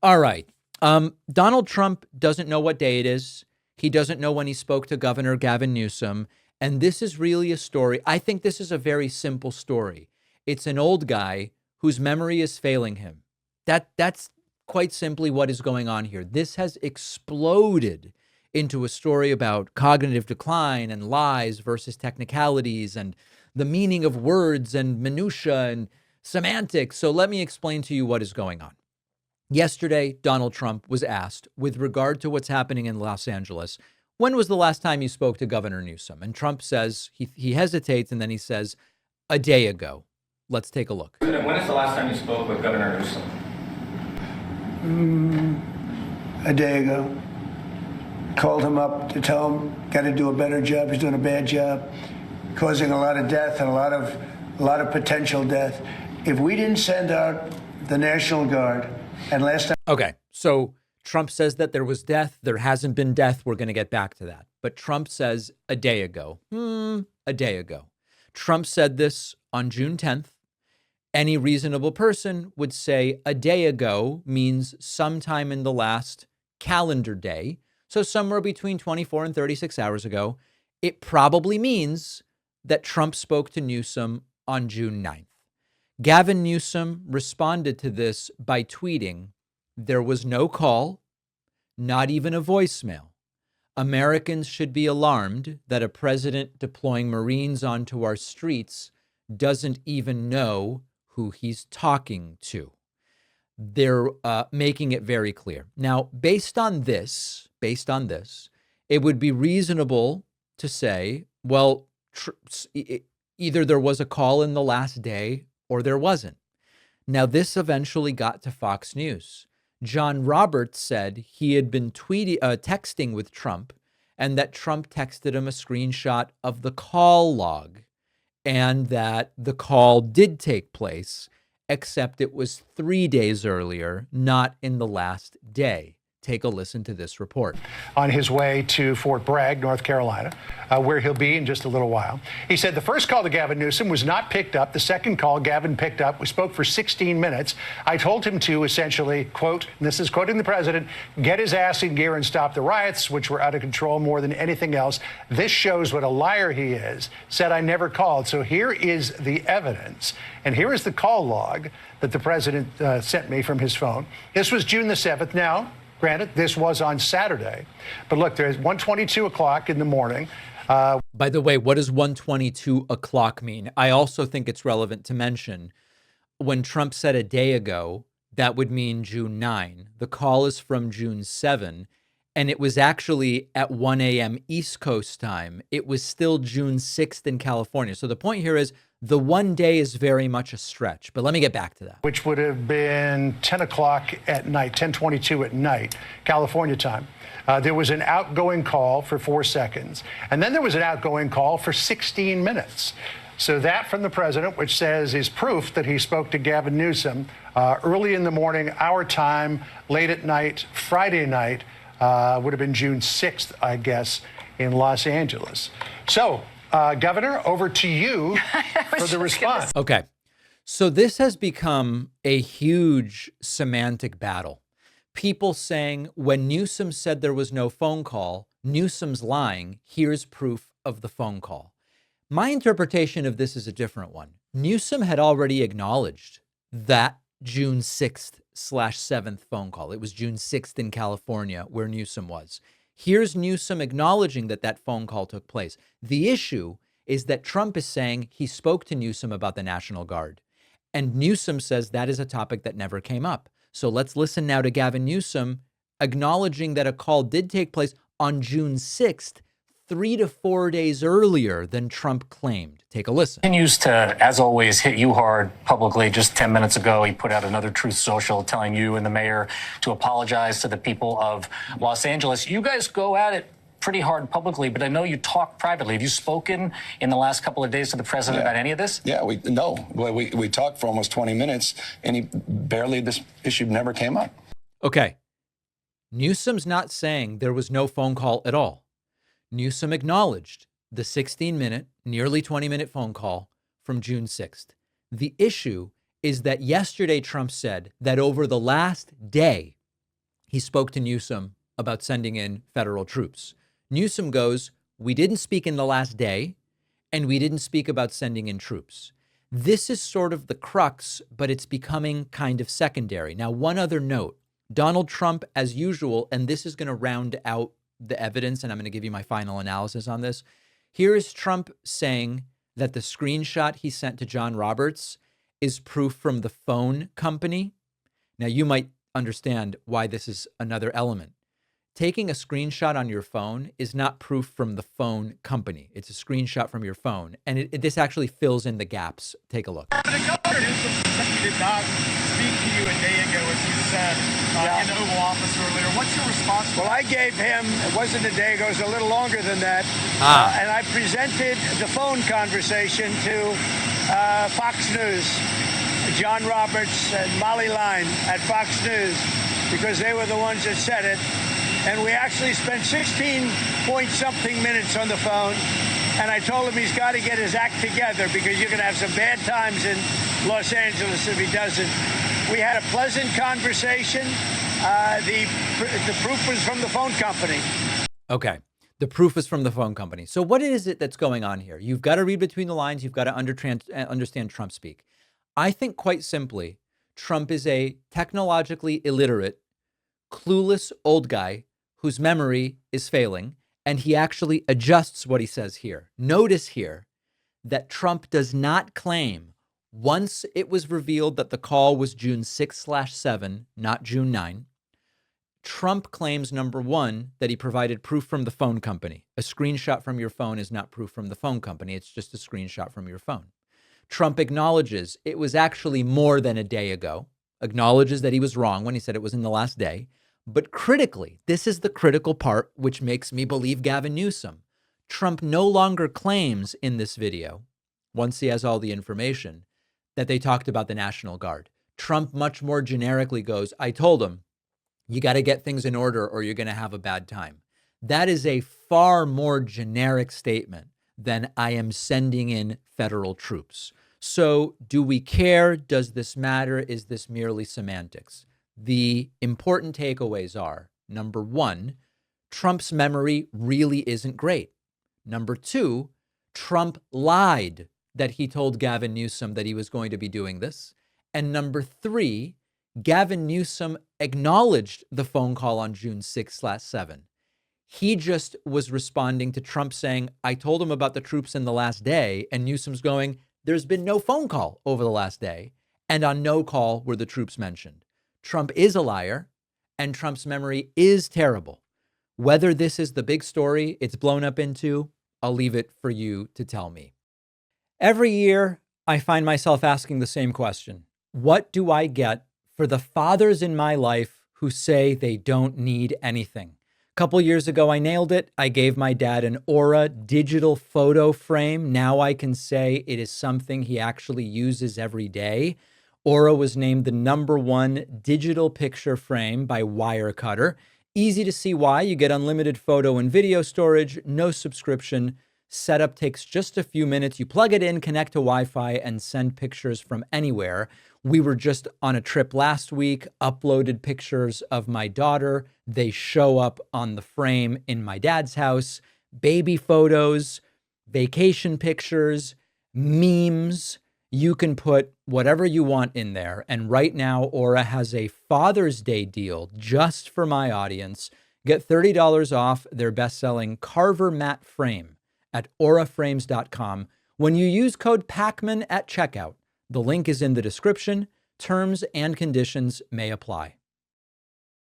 All right. Donald Trump doesn't know what day it is. He doesn't know when he spoke to Governor Gavin Newsom. And this is really a story. I think this is a very simple story. It's an old guy whose memory is failing him. That's quite simply what is going on here. This has exploded into a story about cognitive decline and lies versus technicalities and the meaning of words and minutia and semantics. So let me explain to you what is going on. Yesterday, Donald Trump was asked, with regard to what's happening in Los Angeles, when was the last time you spoke to Governor Newsom? And Trump says, he hesitates, and then he says, a day ago. Let's take a look. President, when is the last time you spoke with Governor Newsom? A day ago. Called him up to tell him, got to do a better job. He's doing a bad job, causing a lot of death and a lot of potential death. If we didn't send out the National Guard, and last time. Okay, so Trump says that there was death. There hasn't been death. We're going to get back to that. But Trump says a day ago. A day ago. Trump said this on June 10th. Any reasonable person would say a day ago means sometime in the last calendar day. So somewhere between 24 and 36 hours ago. It probably means that Trump spoke to Newsom on June 9th. Gavin Newsom responded to this by tweeting, there was no call, not even a voicemail. Americans should be alarmed that a president deploying Marines onto our streets doesn't even know who he's talking to. They're making it very clear. Now, based on this, it would be reasonable to say, well, either there was a call in the last day or there wasn't. Now, this eventually got to Fox News. John Roberts said he had been texting with Trump and that Trump texted him a screenshot of the call log and that the call did take place, except it was 3 days earlier, not in the last day. Take a listen to this report. On his way to Fort Bragg, North Carolina, where he'll be in just a little while. He said the first call to Gavin Newsom was not picked up. The second call Gavin picked up. We spoke for 16 minutes. I told him to essentially, quote, and this is quoting the president, get his ass in gear and stop the riots, which were out of control more than anything else. This shows what a liar he is. Said I never called. So here is the evidence. And here is the call log that the president sent me from his phone. This was June the 7th. Now, granted, this was on Saturday, but look, there's 1:22 o'clock in the morning. By the way, what does 1:22 o'clock mean? I also think it's relevant to mention when Trump said a day ago, that would mean June 9. The call is from June 7, and it was actually at 1 a.m. East Coast time. It was still June 6th in California. So the point here is the 1 day is very much a stretch, but let me get back to that. Which would have been 10 o'clock at night, 10:22 at night, California time. There was an outgoing call for 4 seconds, and then there was an outgoing call for 16 minutes. So that from the president, which says is proof that he spoke to Gavin Newsom early in the morning, our time, late at night, Friday night, would have been June 6th, I guess, in Los Angeles. So, Governor, over to you for the response. Okay. So this has become a huge semantic battle. People saying when Newsom said there was no phone call, Newsom's lying. Here's proof of the phone call. My interpretation of this is a different one. Newsom had already acknowledged that June 6th/7th phone call. It was June 6th in California where Newsom was. Here's Newsom acknowledging that that phone call took place. The issue is that Trump is saying he spoke to Newsom about the National Guard. And Newsom says that is a topic that never came up. So let's listen now to Gavin Newsom acknowledging that a call did take place on June 6th, 3 to 4 days earlier than Trump claimed. Take a listen. Continues to, as always, hit you hard publicly. Just 10 minutes ago, he put out another Truth Social telling you and the mayor to apologize to the people of Los Angeles. You guys go at it pretty hard publicly, but I know you talk privately. Have you spoken in the last couple of days to the president about any of this? Yeah, we talked for almost 20 minutes, and this issue never came up. Okay. Newsom's not saying there was no phone call at all. Newsom acknowledged the 16-minute, nearly 20-minute phone call from June 6th. The issue is that yesterday Trump said that over the last day, he spoke to Newsom about sending in federal troops. Newsom goes, we didn't speak in the last day, and we didn't speak about sending in troops. This is sort of the crux, but it's becoming kind of secondary. Now, one other note, Donald Trump, as usual, and this is going to round out the evidence, and I'm going to give you my final analysis on this. Here is Trump saying that the screenshot he sent to John Roberts is proof from the phone company. Now, you might understand why this is another element. Taking a screenshot on your phone is not proof from the phone company. It's a screenshot from your phone. And this actually fills in the gaps. Take a look. Governor Newsom said he did not speak to you a day ago, as you said, in the Oval Office earlier. What's your response to Well, I gave him, it wasn't a day ago, it was a little longer than that. And I presented the phone conversation to Fox News, John Roberts and Molly Line at Fox News, because they were the ones that said it. And we actually spent 16-point-something minutes on the phone. And I told him he's got to get his act together because you're going to have some bad times in Los Angeles if he doesn't. We had a pleasant conversation. The proof was from the phone company. Okay. The proof is from the phone company. So what is it that's going on here? You've got to read between the lines. You've got to understand Trump speak. I think quite simply, Trump is a technologically illiterate, clueless old guy whose memory is failing, and he actually adjusts what he says here. Notice here that Trump does not claim, once it was revealed that the call was June 6/7, not June 9, Trump claims, number one, that he provided proof from the phone company. A screenshot from your phone is not proof from the phone company. It's just a screenshot from your phone. Trump acknowledges it was actually more than a day ago, acknowledges that he was wrong when he said it was in the last day. But critically, this is the critical part which makes me believe Gavin Newsom. Trump no longer claims in this video, once he has all the information, that they talked about the National Guard. Trump much more generically goes, I told him, you got to get things in order or you're going to have a bad time. That is a far more generic statement than I am sending in federal troops. So do we care? Does this matter? Is this merely semantics? The important takeaways are, number one, Trump's memory really isn't great. Number two, Trump lied that he told Gavin Newsom that he was going to be doing this. And number three, Gavin Newsom acknowledged the phone call on June 6/7. He just was responding to Trump saying, I told him about the troops in the last day. And Newsom's going, there's been no phone call over the last day. And on no call were the troops mentioned. Trump is a liar, and Trump's memory is terrible. Whether this is the big story it's blown up into, I'll leave it for you to tell me. Every year, I find myself asking the same question. What do I get for the fathers in my life who say they don't need anything? A couple years ago, I nailed it. I gave my dad an Aura digital photo frame. Now I can say it is something he actually uses every day. Aura was named the #1 digital picture frame by Wirecutter. Easy to see why. You get unlimited photo and video storage, no subscription. Setup takes just a few minutes. You plug it in, connect to Wi-Fi, and send pictures from anywhere. We were just on a trip last week, uploaded pictures of my daughter. They show up on the frame in my dad's house. Baby photos, vacation pictures, memes. You can put whatever you want in there. And right now, Aura has a Father's Day deal just for my audience. Get $30 off their best-selling Carver matte frame at auraframes.com when you use code PACMAN at checkout. The link is in the description. Terms and conditions may apply.